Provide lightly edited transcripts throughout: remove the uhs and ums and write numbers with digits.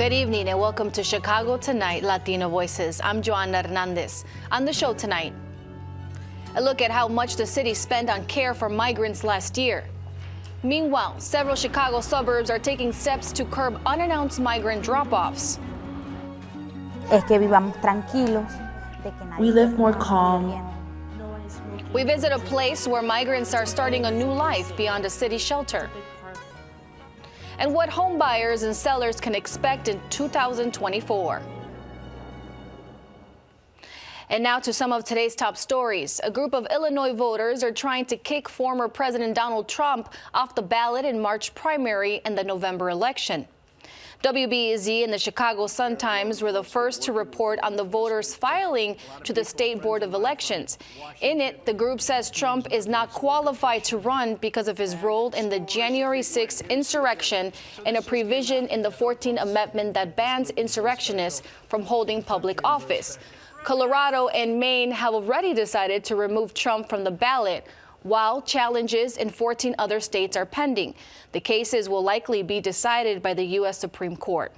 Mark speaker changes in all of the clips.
Speaker 1: Good evening and welcome to Chicago Tonight, Latino Voices. I'm Joanna Hernandez. On the show tonight, a look at how much the city spent on care for migrants last year. Meanwhile, several Chicago suburbs are taking steps to curb unannounced migrant drop-offs.
Speaker 2: We live more calm.
Speaker 1: We visit a place where migrants are starting a new life beyond a city shelter. And what homebuyers and sellers can expect in 2024. And now to some of today's top stories. A group of Illinois voters are trying to kick former President Donald Trump off the ballot in March primary and the November election. WBEZ and the Chicago Sun-Times were the first to report on the voters filing to the State Board of Elections. In it, the group says Trump is not qualified to run because of his role in the January 6th insurrection and a provision in the 14th Amendment that bans insurrectionists from holding public office. Colorado and Maine have already decided to remove Trump from the ballot, while challenges in 14 other states are pending. The cases will likely be decided by the U.S. Supreme Court.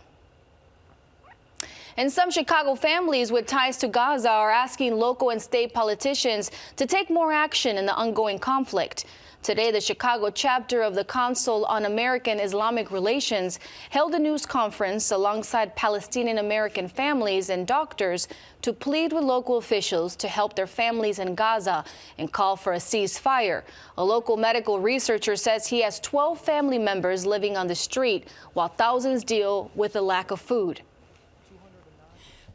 Speaker 1: And some Chicago families with ties to Gaza are asking local and state politicians to take more action in the ongoing conflict. Today, the Chicago chapter of the Council on American Islamic Relations held a news conference alongside Palestinian American families and doctors to plead with local officials to help their families in Gaza and call for a ceasefire. A local medical researcher says he has 12 family members living on the street while thousands deal with a lack of food.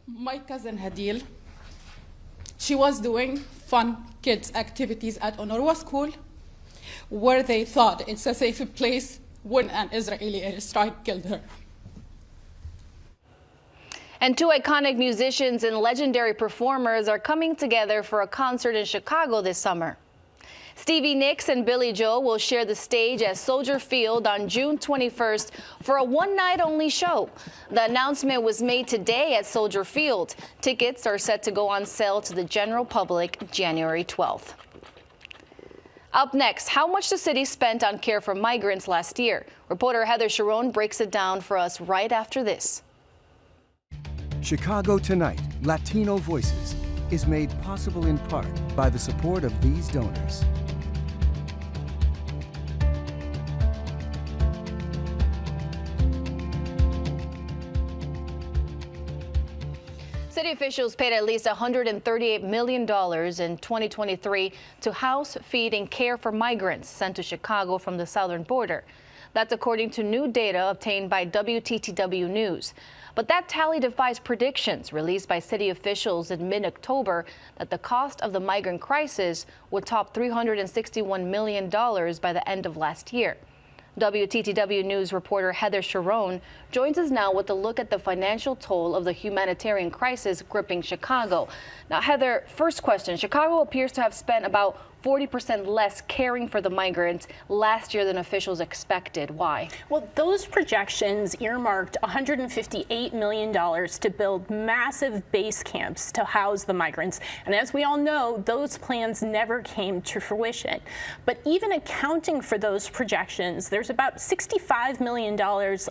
Speaker 3: My cousin Hadil, she was doing fun kids activities at UNRWA school, where they thought it's a safe place when an Israeli airstrike killed her.
Speaker 1: And two iconic musicians and legendary performers are coming together for a concert in Chicago this summer. Stevie Nicks and Billy Joel will share the stage at Soldier Field on June 21st for a one-night-only show. The announcement was made today at Soldier Field. Tickets are set to go on sale to the general public January 12th. Up next, how much the city spent on care for migrants last year. Reporter Heather Sharon breaks it down for us right after this.
Speaker 4: Chicago Tonight, Latino Voices, is made possible in part by the support of these donors.
Speaker 1: City officials paid at least $138 million in 2023 to house, feed, and care for migrants sent to Chicago from the southern border. That's according to new data obtained by WTTW News. But that tally defies predictions released by city officials in mid-October that the cost of the migrant crisis would top $361 million by the end of last year. WTTW News reporter Heather Sharon joins us now with a look at the financial toll of the humanitarian crisis gripping Chicago. Now, Heather, first question. Chicago appears to have spent about 40% less caring for the migrants last year than officials expected. Why?
Speaker 5: Well, those projections earmarked $158 million to build massive base camps to house the migrants. And as we all know, those plans never came to fruition. But even accounting for those projections, there's about $65 million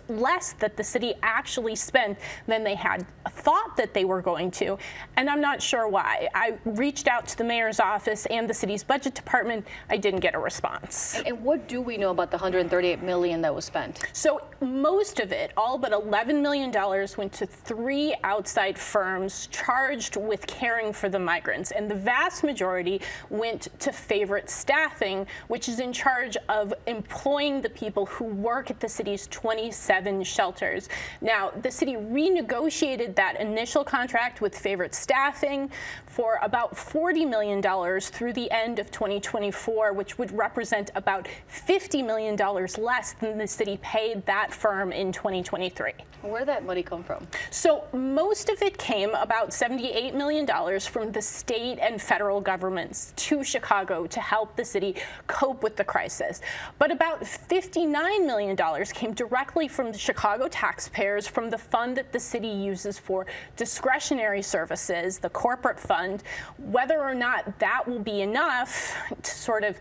Speaker 5: less that the city actually spent than they had thought that they were going to. And I'm not sure why. I reached out to the mayor's office and the city's budget department. I didn't get a response.
Speaker 1: And what do we know about the $138 million that was spent?
Speaker 5: So most of it, all but $11 million, went to 3 outside firms charged with caring for the migrants. And the vast majority went to Favorite Staffing, which is in charge of employing the people who work at the city's 27 shelters. Now, the city renegotiated that initial contract with Favorite Staffing for about $40 million through the end of 2024, which would represent about $50 million less than the city paid that firm in 2023.
Speaker 1: Where did that money come from?
Speaker 5: So most of it came, about $78 million, from the state and federal governments to Chicago to help the city cope with the crisis. But about $59 million came directly from the Chicago taxpayers from the fund that the city uses for discretionary services, the corporate fund. Whether or not that will be enough to sort of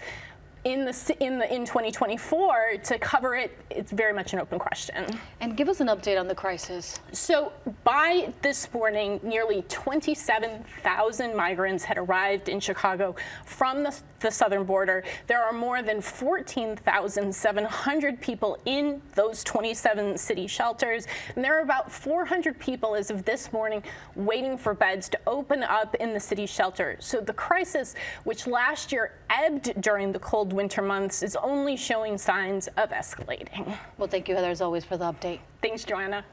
Speaker 5: in 2024 to cover it, it's very much an open question.
Speaker 1: And give us an update on the crisis.
Speaker 5: So by this morning, nearly 27,000 migrants had arrived in Chicago from the southern border. There are more than 14,700 people in those 27 city shelters, and there are about 400 people as of this morning waiting for beds to open up in the city shelter. So the crisis, which last year ebbed during the cold winter months, is only showing signs of escalating.
Speaker 1: Well, thank you, Heather, as always, for the update.
Speaker 5: Thanks, Joanna.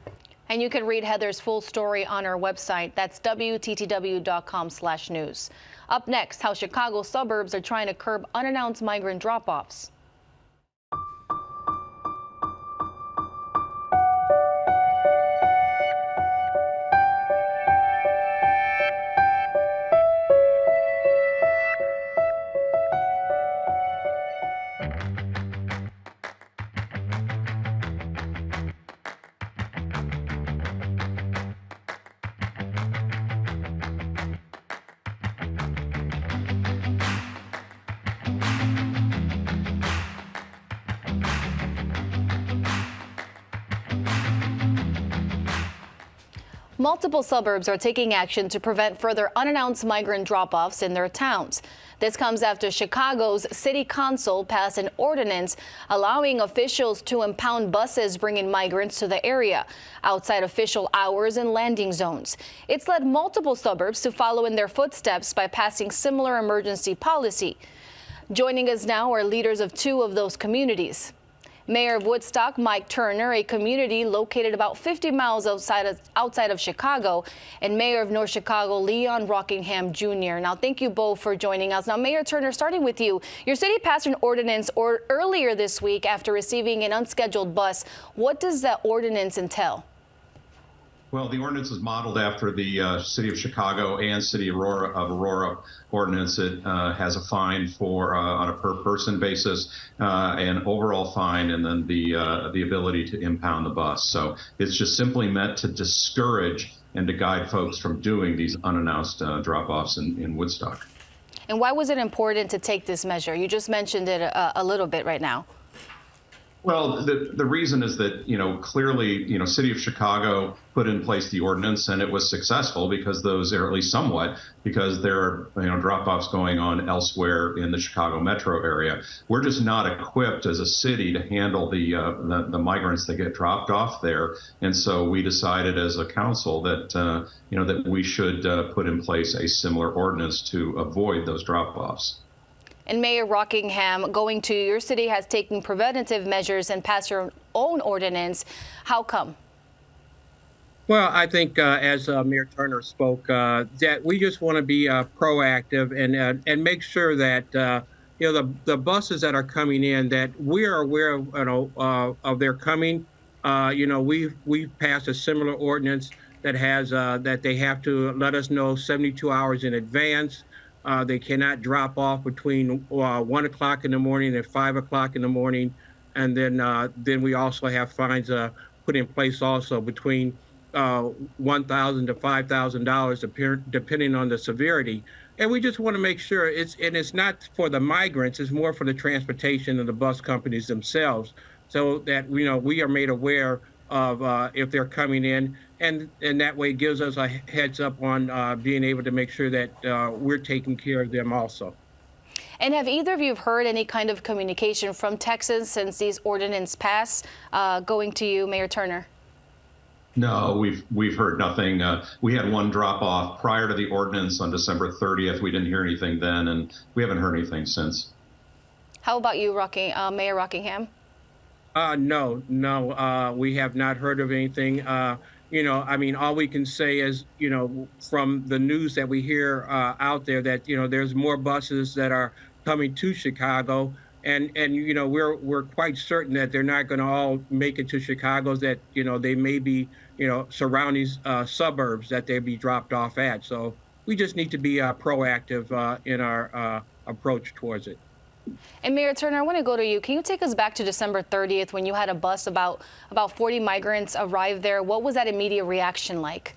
Speaker 1: And you can read Heather's full story on our website. That's WTTW.com/news. Up next, how Chicago suburbs are trying to curb unannounced migrant drop-offs. Multiple suburbs are taking action to prevent further unannounced migrant drop-offs in their towns. This comes after Chicago's city council passed an ordinance allowing officials to impound buses bringing migrants to the area outside official hours and landing zones. It's led multiple suburbs to follow in their footsteps by passing similar emergency policy. Joining us now are leaders of two of those communities. Mayor of Woodstock, Mike Turner, a community located about 50 miles outside of Chicago, and Mayor of North Chicago, Leon Rockingham Jr. Now, thank you both for joining us. Now, Mayor Turner, starting with you, your city passed an ordinance earlier this week after receiving an unscheduled bus. What does that ordinance entail?
Speaker 6: Well, the ordinance is modeled after the City of Chicago and City of Aurora ordinance. It has a fine for on a per-person basis, an overall fine, and then the ability to impound the bus. So it's just simply meant to discourage and to guide folks from doing these unannounced drop-offs in Woodstock.
Speaker 1: And why was it important to take this measure? You just mentioned it a little bit right now.
Speaker 6: Well, the reason is that, clearly, City of Chicago put in place the ordinance, and it was successful because those, or at least somewhat, because there are, drop-offs going on elsewhere in the Chicago metro area. We're just not equipped as a city to handle the migrants that get dropped off there. And so we decided as a council that, that we should put in place a similar ordinance to avoid those drop-offs.
Speaker 1: And Mayor Rockingham, going to your city, has taken preventative measures and passed your own ordinance. How come?
Speaker 7: Well, I think as Mayor Turner spoke, that we just want to be proactive and make sure that the buses that are coming in, that we are aware of their coming. We've passed a similar ordinance that has that they have to let us know 72 hours in advance. They cannot drop off between 1 o'clock in the morning and 5 o'clock in the morning. And then we also have fines put in place also between $1,000 to $5,000 depending on the severity. And we just want to make sure it's not for the migrants, it's more for the transportation and the bus companies themselves, so that we are made aware of if they're coming in, and that way it gives us a heads up on being able to make sure that we're taking care of them also.
Speaker 1: And have either of you heard any kind of communication from Texas since these ordinances passed? Going to you, Mayor Turner.
Speaker 6: No, we've heard nothing. We had one drop off prior to the ordinance on December 30th. We didn't hear anything then, and we haven't heard anything since.
Speaker 1: How about you, Mayor Rockingham?
Speaker 7: No, we have not heard of anything. All we can say is, from the news that we hear out there, that there's more buses that are coming to Chicago, and we're quite certain that they're not going to all make it to Chicago. That they may be surrounding suburbs that they'll be dropped off at. So we just need to be proactive in our approach towards it.
Speaker 1: And Mayor Turner, I want to go to you. Can you take us back to December 30th when you had a bus about 40 migrants arrive there? What was that immediate reaction like?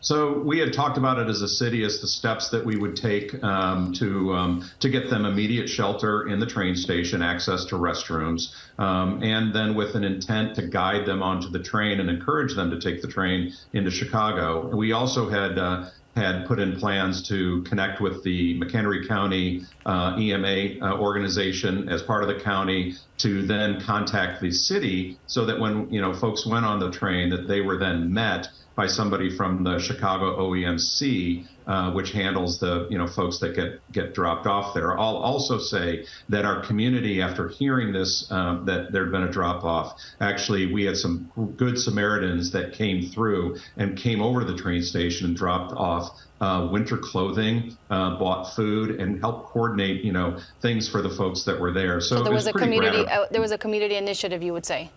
Speaker 6: So we had talked about it as a city as the steps that we would take to get them immediate shelter in the train station, access to restrooms, and then with an intent to guide them onto the train and encourage them to take the train into Chicago. We also had put in plans to connect with the McHenry County EMA organization as part of the county to then contact the city so that when folks went on the train that they were then met by somebody from the Chicago OEMC, which handles the folks that get dropped off there. I'll also say that our community, after hearing this, that there had been a drop off, actually we had some good Samaritans that came through and came over to the train station and dropped off winter clothing, bought food, and helped coordinate things for the folks that were there. So
Speaker 1: there was a community initiative, you would say.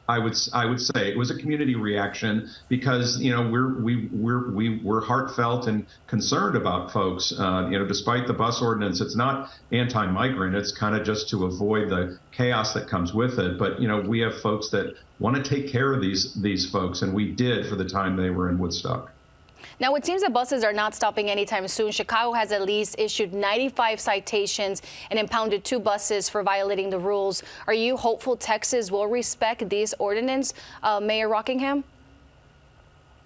Speaker 6: I would say it was a community reaction because we're heartfelt and concerned about folks. Despite the bus ordinance, it's not anti-migrant. It's kind of just to avoid the chaos that comes with it. But we have folks that want to take care of these folks, and we did for the time they were in Woodstock.
Speaker 1: Now, it seems that buses are not stopping anytime soon. Chicago has at least issued 95 citations and impounded 2 buses for violating the rules. Are you hopeful Texas will respect these ordinances, Mayor Rockingham?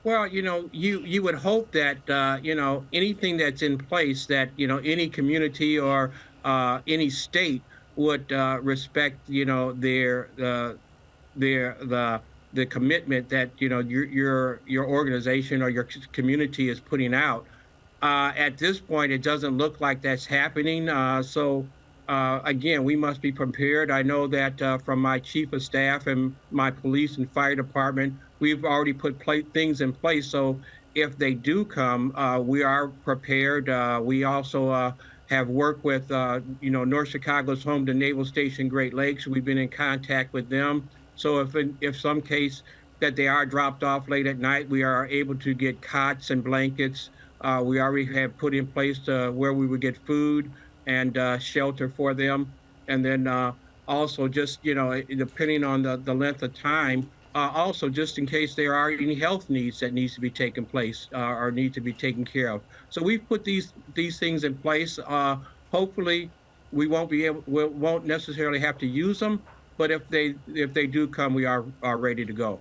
Speaker 7: Well, you would hope that, anything that's in place that, any community or any state would respect, the commitment that your organization or your community is putting out. At this point, it doesn't look like that's happening. So again, we must be prepared. I know that from my chief of staff and my police and fire department, we've already put things in place. So if they do come, we are prepared. We also have worked with North Chicago's home to Naval Station Great Lakes. We've been in contact with them. So if some case that they are dropped off late at night, we are able to get cots and blankets. We already have put in place where we would get food and shelter for them. And then also just, depending on the length of time, also just in case there are any health needs that needs to be taken place or need to be taken care of. So we've put these things in place. Hopefully we won't necessarily have to use them. But if they do come, we are ready to go.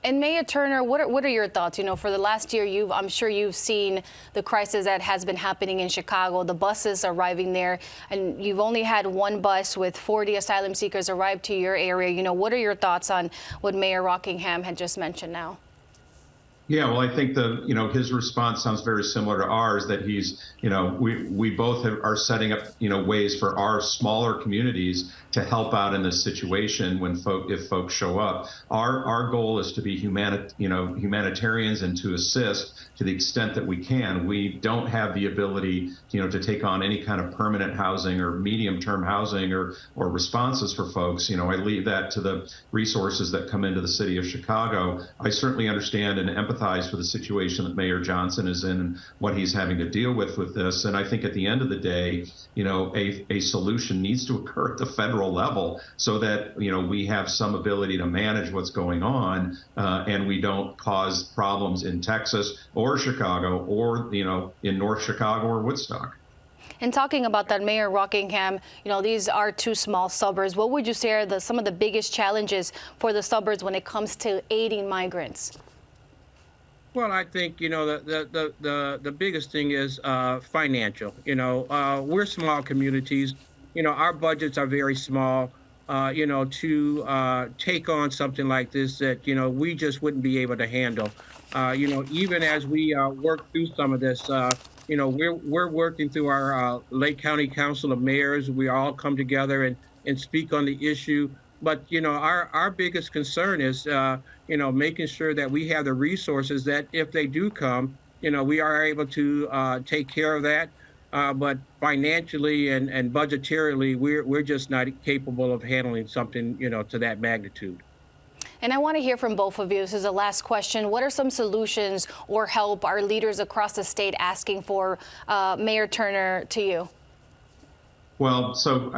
Speaker 1: And Mayor Turner, what are your thoughts? For the last year, I'm sure you've seen the crisis that has been happening in Chicago, the buses arriving there, and you've only had 1 bus with 40 asylum seekers arrive to your area. What are your thoughts on what Mayor Rockingham had just mentioned now?
Speaker 6: Yeah, well, I think his response sounds very similar to ours, that he's, we both are setting up, ways for our smaller communities to help out in this situation if folks show up. Our goal is to be humanitarians and to assist to the extent that we can. We don't have the ability, to take on any kind of permanent housing or medium-term housing or responses for folks. I leave that to the resources that come into the city of Chicago. I certainly understand and empathize for the situation that Mayor Johnson is in and what he's having to deal with this. And I think at the end of the day, a solution needs to occur at the federal level so that, we have some ability to manage what's going on and we don't cause problems in Texas or Chicago or, in North Chicago or Woodstock.
Speaker 1: And talking about that, Mayor Rockingham, these are 2 small suburbs. What would you say are some of the biggest challenges for the suburbs when it comes to aiding migrants?
Speaker 7: Well, I think, the biggest thing is financial. We're small communities. Our budgets are very small, to take on something like this that, we just wouldn't be able to handle. Even as we work through some of this, we're working through our Lake County Council of Mayors. We all come together and speak on the issue. But, our biggest concern is, making sure that we have the resources that if they do come, we are able to take care of that. But financially and budgetarily, we're just not capable of handling something, to that magnitude.
Speaker 1: And I want to hear from both of you. This is the last question. What are some solutions or help our leaders across the state asking for, Mayor Turner, to you?
Speaker 6: Well, so,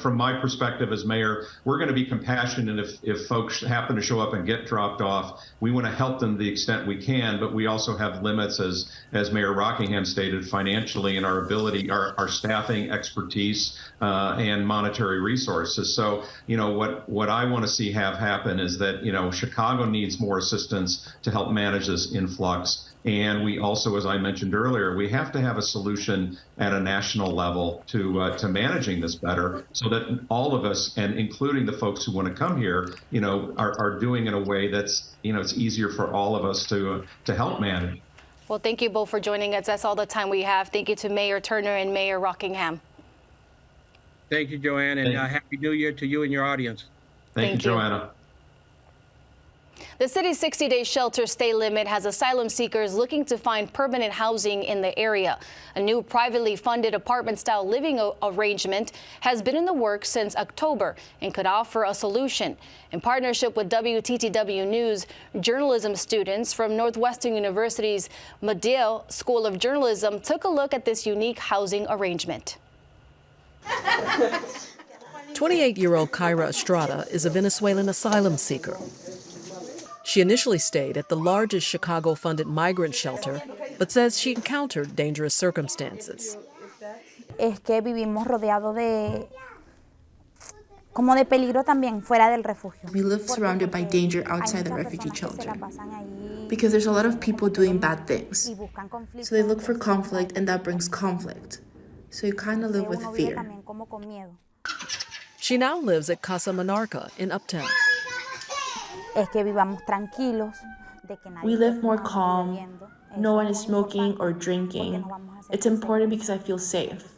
Speaker 6: from my perspective as mayor, we're going to be compassionate if folks happen to show up and get dropped off. We want to help them to the extent we can, but we also have limits, as Mayor Rockingham stated, financially, and our ability, our staffing, expertise, and monetary resources. So, what I want to see have happen is that, Chicago needs more assistance to help manage this influx. And we also, as I mentioned earlier, we have to have a solution at a national level to managing this better, so that all of us, and including the folks who want to come here, are doing in a way that's, it's easier for all of us to help manage.
Speaker 1: Well, thank you both for joining us. That's all the time we have. Thank you to Mayor Turner and Mayor Rockingham.
Speaker 7: Thank you, Joanne, and Happy New Year to you and your audience.
Speaker 6: Thank you, Joanna.
Speaker 1: The city's 60-day shelter stay limit has asylum seekers looking to find permanent housing in the area. A new privately funded apartment-style living arrangement has been in the works since October and could offer a solution. In partnership with WTTW News, journalism students from Northwestern University's Medill School of Journalism took a look at this unique housing arrangement.
Speaker 8: 28-year-old Kyra Estrada is a Venezuelan asylum seeker. She initially stayed at the largest Chicago-funded migrant shelter, but says she encountered dangerous circumstances.
Speaker 2: Es que vivimos rodeados como de peligro también fuera del refugio.
Speaker 9: We live surrounded by danger outside the refugee shelter because there's a lot of people doing bad things. So they look for conflict, and that brings conflict. So you kind of live with fear.
Speaker 8: She now lives at Casa Monarca in Uptown.
Speaker 2: We
Speaker 10: live more calm. No one is smoking or drinking. It's important because I feel safe.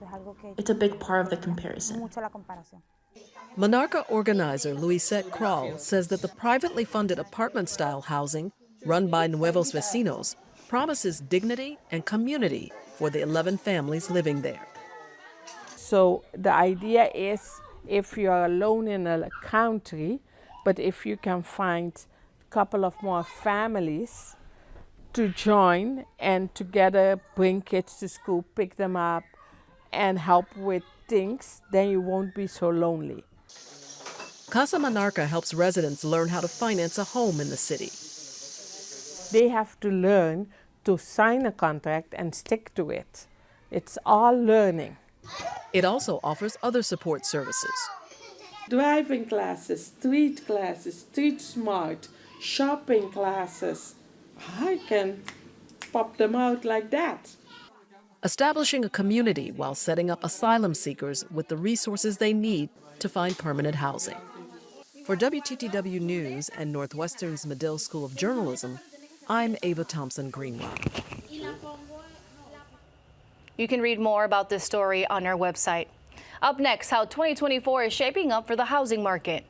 Speaker 10: It's a big part of the comparison.
Speaker 8: Monarca organizer Luisette Kroll says that the privately funded apartment-style housing run by Nuevos Vecinos promises dignity and community for the 11 families living there.
Speaker 11: So the idea is, if you are alone in a country, but if you can find a couple of more families to join and together bring kids to school, pick them up, and help with things, then you won't be so lonely.
Speaker 8: Casa Monarca helps residents learn how to finance a home in the city.
Speaker 11: They have to learn to sign a contract and stick to it. It's all learning.
Speaker 8: It also offers other support services.
Speaker 11: Driving classes, street smart, shopping classes. I can pop them out like that.
Speaker 8: Establishing a community while setting up asylum seekers with the resources they need to find permanent housing. For WTTW News and Northwestern's Medill School of Journalism, I'm Ava Thompson Greenwell.
Speaker 1: You can read more about this story on our website. Up next, how 2024 is shaping up for the housing market.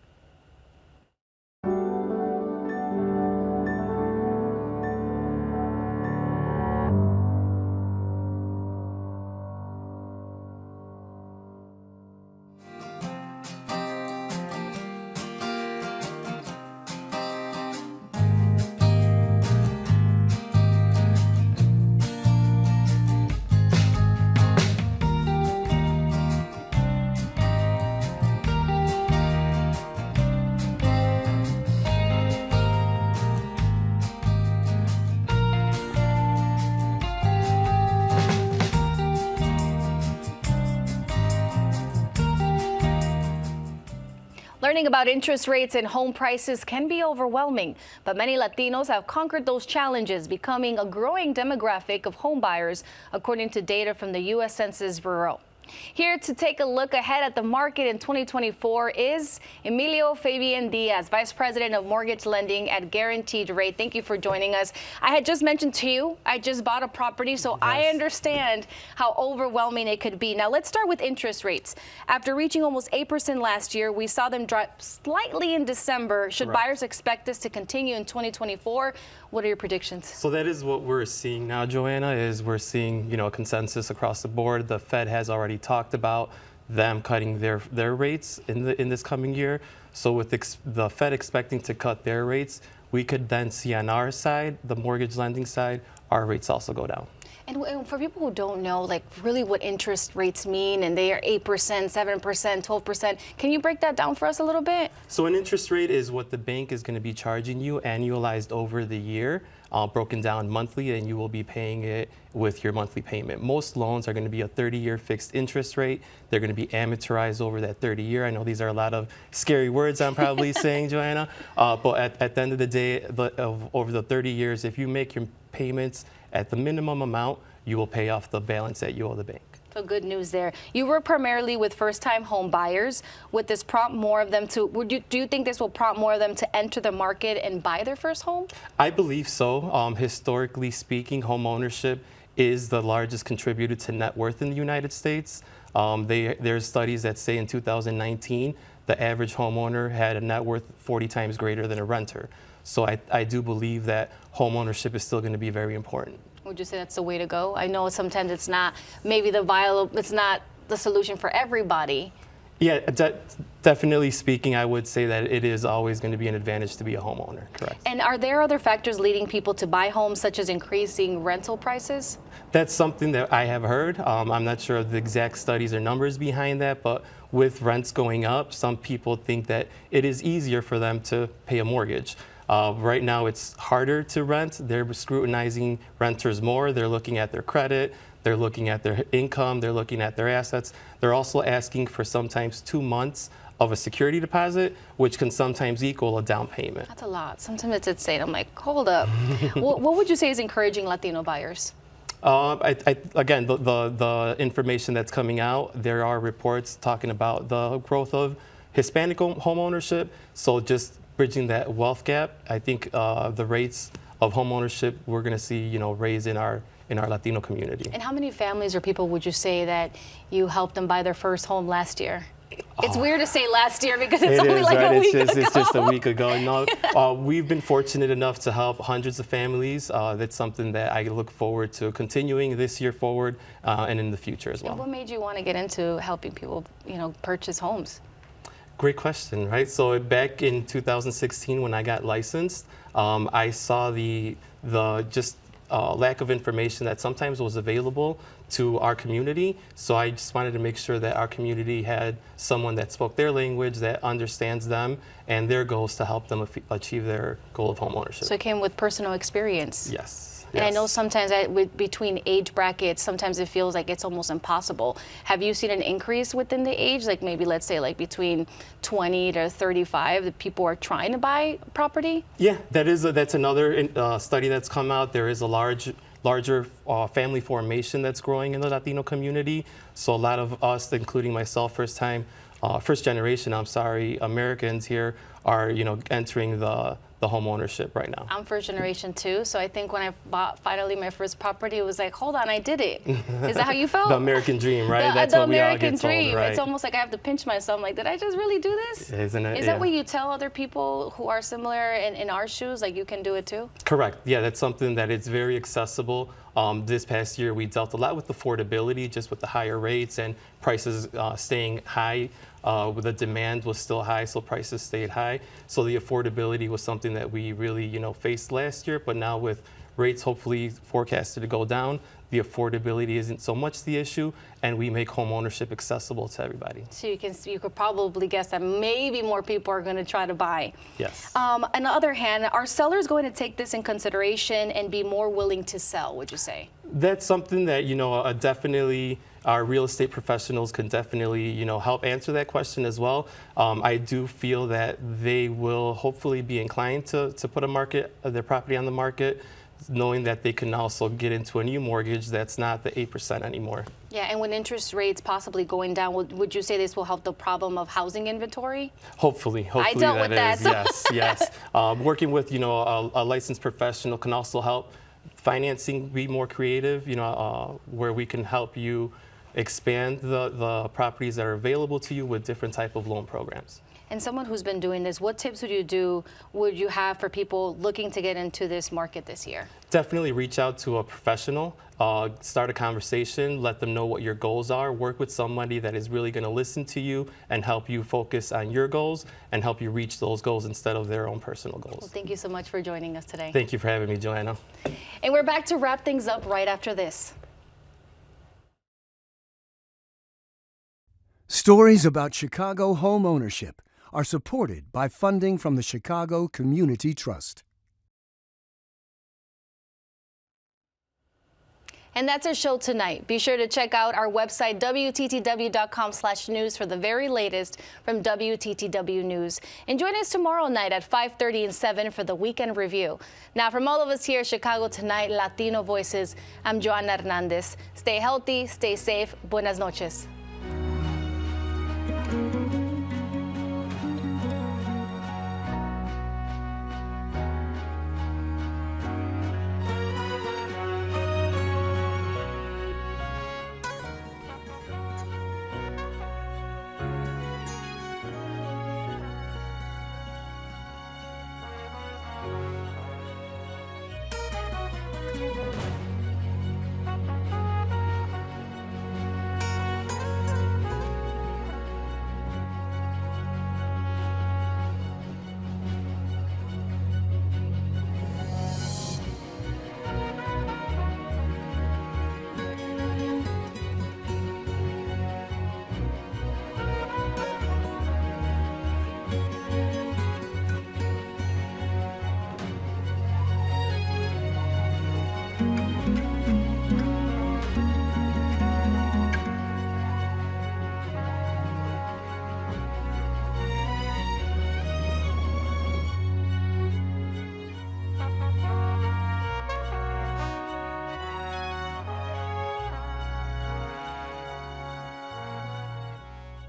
Speaker 1: Learning about interest rates and home prices can be overwhelming, but many Latinos have conquered those challenges, becoming a growing demographic of homebuyers, according to data from the U.S. Census Bureau. Here to take a look ahead at the market in 2024 is Emilio Fabian Diaz, Vice President of Mortgage Lending at Guaranteed Rate. Thank you for joining us. I had just mentioned to you, I just bought a property, so I understand how overwhelming it could be. Now let's start with interest rates. After reaching almost 8% last year, we saw them drop slightly in December. Should buyers expect this to continue in 2024? What are your predictions?
Speaker 12: So that is what we're seeing now, Joanna, is we're seeing, a consensus across the board. The Fed has already talked about them cutting their rates in this coming year. So with the Fed expecting to cut their rates, we could then see on our side, the mortgage lending side, our rates also go down.
Speaker 1: And for people who don't know, like really what interest rates mean, and they are 8%, 7%, 12%, can you break that down for us a little bit?
Speaker 12: So an interest rate is what the bank is going to be charging you annualized over the year, broken down monthly, and you will be paying it with your monthly payment. Most loans are going to be a 30-year fixed interest rate. They're going to be amortized over that 30-year. I know these are a lot of scary words I'm probably saying, Joanna, but at the end of the day, over the 30 years, if you make your payments at the minimum amount, you will pay off the balance that you owe the bank.
Speaker 1: So good news there. You work primarily with first-time home buyers. Would this prompt more of them to, do you think this will prompt more of them to enter the market and buy their first home?
Speaker 12: I believe so. Historically speaking, home ownership is the largest contributor to net worth in the United States. There's studies that say in 2019, the average homeowner had a net worth 40 times greater than a renter. So I do believe that home ownership is still going to be very important.
Speaker 1: Would you say that's the way to go? I know sometimes it's not, maybe it's not the solution for everybody.
Speaker 12: Yeah, definitely speaking, I would say that it is always going to be an advantage to be a homeowner, correct.
Speaker 1: And are there other factors leading people to buy homes, such as increasing rental prices?
Speaker 12: That's something that I have heard. I'm not sure of the exact studies or numbers behind that, but with rents going up, some people think that it is easier for them to pay a mortgage. Right now, it's harder to rent. They're scrutinizing renters more. They're looking at their credit. They're looking at their income. They're looking at their assets. They're also asking for sometimes 2 months of a security deposit, which can sometimes equal a down payment.
Speaker 1: That's a lot. Sometimes it's insane. I'm like, hold up. What would you say is encouraging Latino buyers?
Speaker 12: Again, the information that's coming out, there are reports talking about the growth of Hispanic home ownership. So just bridging that wealth gap, I think the rates of home ownership we're going to see, raise in our Latino community.
Speaker 1: And how many families or people would you say that you helped them buy their first home last year? It's weird to say last year because it's only like a week ago.
Speaker 12: It's just a week ago. No, we've been fortunate enough to help hundreds of families. That's something that I look forward to continuing this year forward and in the future as well.
Speaker 1: And what made you want to get into helping people, purchase homes?
Speaker 12: Great question, right? So back in 2016, when I got licensed, I saw the lack of information that sometimes was available to our community. So I just wanted to make sure that our community had someone that spoke their language, that understands them and their goals to help them achieve their goal of home ownership.
Speaker 1: So it came with personal experience.
Speaker 12: Yes.
Speaker 1: And I know sometimes between age brackets, sometimes it feels like it's almost impossible. Have you seen an increase within the age? Like maybe let's say like between 20 to 35 that people are trying to buy property?
Speaker 12: Yeah, that's another study that's come out. There is a larger family formation that's growing in the Latino community. So a lot of us, including myself, first generation Americans here are, entering the home ownership right now.
Speaker 1: I'm first generation too, so I think when I bought finally my first property, it was like, hold on, I did it. Is that how you felt?
Speaker 12: The American dream, right?
Speaker 1: That's what we all get told, right? It's almost like I have to pinch myself. I'm like, did I just really do this?
Speaker 12: Isn't it?
Speaker 1: Is that what you tell other people who are similar in our shoes, like you can do it too?
Speaker 12: Correct. Yeah, that's something that it's very accessible. This past year, we dealt a lot with affordability, just with the higher rates and prices staying high. The demand was still high, so prices stayed high. So the affordability was something that we really, faced last year. But now with rates hopefully forecasted to go down, the affordability isn't so much the issue, and we make home ownership accessible to everybody.
Speaker 1: So you could probably guess that maybe more people are going to try to buy.
Speaker 12: Yes.
Speaker 1: On the other hand, are sellers going to take this in consideration and be more willing to sell, would you say?
Speaker 12: That's something that, definitely our real estate professionals can definitely, help answer that question as well. I do feel that they will hopefully be inclined to put their property on the market, knowing that they can also get into a new mortgage that's not the 8% anymore.
Speaker 1: Yeah, and when interest rates possibly going down, would you say this will help the problem of housing inventory?
Speaker 12: Hopefully
Speaker 1: I dealt with that.
Speaker 12: Yes. Working with, a licensed professional can also help financing be more creative, where we can help you expand the properties that are available to you with different type of loan programs.
Speaker 1: And someone who's been doing this, what tips would you have for people looking to get into this market this year?
Speaker 12: Definitely reach out to a professional, start a conversation, let them know what your goals are, work with somebody that is really going to listen to you and help you focus on your goals and help you reach those goals instead of their own personal goals.
Speaker 1: Well, thank you so much for joining us today.
Speaker 12: Thank you for having me, Joanna.
Speaker 1: And we're back to wrap things up right after this.
Speaker 4: Stories about Chicago home ownership are supported by funding from the Chicago Community Trust.
Speaker 1: And that's our show tonight. Be sure to check out our website, WTTW.com/news, for the very latest from WTTW News. And join us tomorrow night at 5:30 and 7 for the Weekend Review. Now, from all of us here at Chicago Tonight, Latino Voices, I'm Joanna Hernandez. Stay healthy, stay safe. Buenas noches.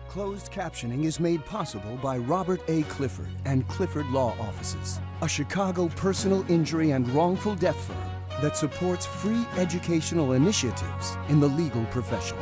Speaker 4: Closed captioning is made possible by Robert A. Clifford and Clifford Law Offices, a Chicago personal injury and wrongful death firm that supports free educational initiatives in the legal profession.